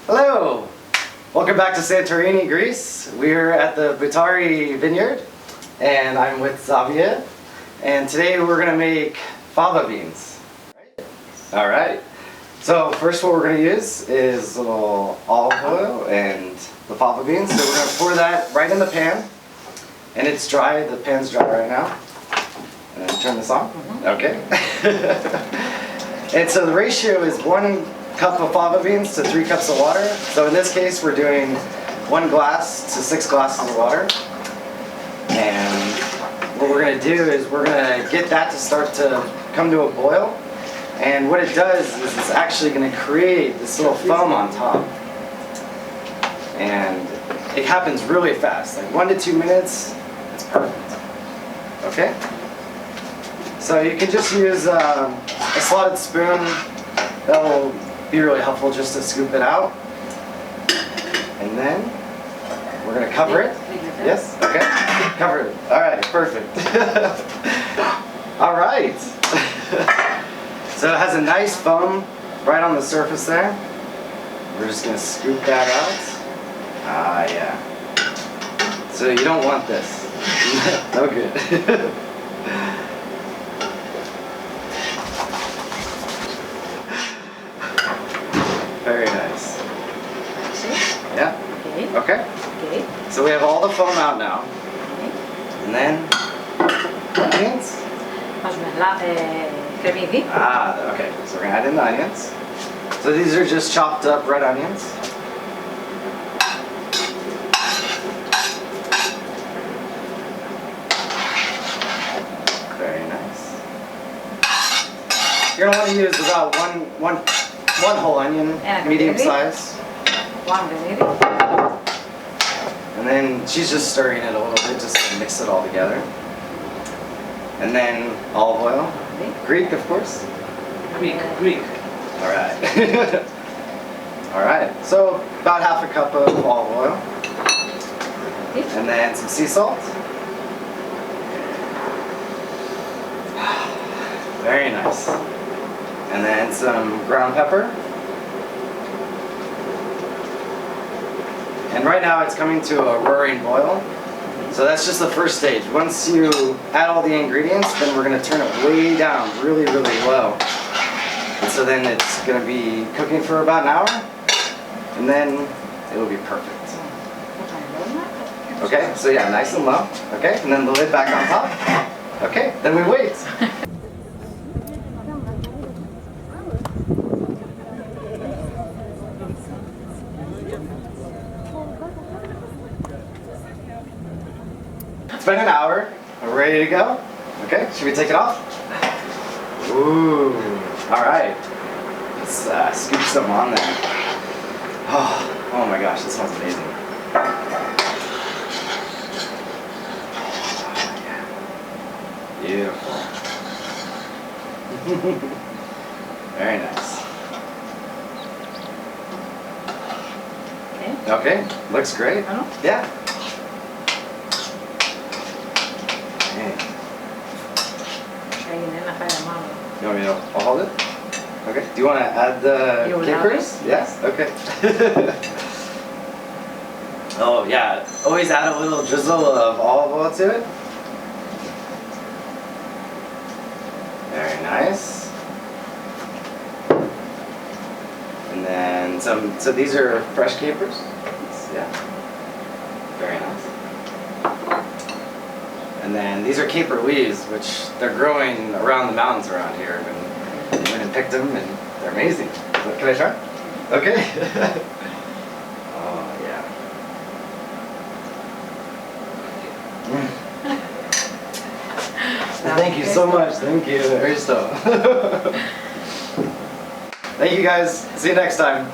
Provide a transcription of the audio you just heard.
Hello! Welcome back to Santorini, Greece. We're at the Butari Vineyard, and I'm with Zabia. And today we're going to make fava beans. Alright. So first what we're going to use is a little olive oil and the fava beans. So we're going to pour that right in the pan. And it's dry, the pan's dry right now. And then turn this on. Okay. And so the ratio is 1 cup of fava beans to 3 cups of water. So in this case we're doing 1 glass to 6 glasses of water. And what we're going to do is we're going to get that to start to come to a boil. And what it does is it's actually going to create this little foam on top. And it happens really fast, like 1 to 2 minutes, it's perfect. Okay? So you can just use a slotted spoon. That'll be really helpful just to scoop it out. And then we're going to cover it. Yes? Okay. Cover it. Alright, perfect. Alright. So it has a nice foam right on the surface there. We're just going to scoop that out. Ah, yeah. So you don't want this. No good. Very nice. Yeah? Okay. Okay. Okay. So we have all the foam out now. Okay. And then onions. Ferneding. Ah, okay. So we're gonna add in the onions. So these are just chopped up red onions. Very nice. You're gonna want to use about one whole onion, medium size. One baby. And then she's just stirring it a little bit just to mix it all together. And then olive oil. Greek, of course. Greek. Alright. Alright, so about half a cup of olive oil. And then some sea salt. Very nice. And then some ground pepper. And right now it's coming to a roaring boil. So that's just the first stage. Once you add all the ingredients, then we're going to turn it way down, really, really low. And so then it's going to be cooking for about an hour, and then it will be perfect. Okay, so yeah, nice and low. Okay, and then the lid back on top. Okay, then we wait. It's been an hour. We're ready to go. Okay, should we take it off? Ooh, alright. Let's scoop some on there. Oh my gosh, this smells amazing. Beautiful. Very nice. Okay. Okay, looks great. Yeah. You want me to I'll hold it? Okay. Do you want to add the capers? Yes? Okay. Oh yeah, always add a little drizzle of olive oil to it. Very nice. And then some, so these are fresh capers? Yeah. Very nice. And then these are caper leaves, which they're growing around the mountains around here. And we went and picked them, and they're amazing. Can I try? Okay. Oh, yeah. Thank you so much. Thank you. Very so. Thank you guys. See you next time.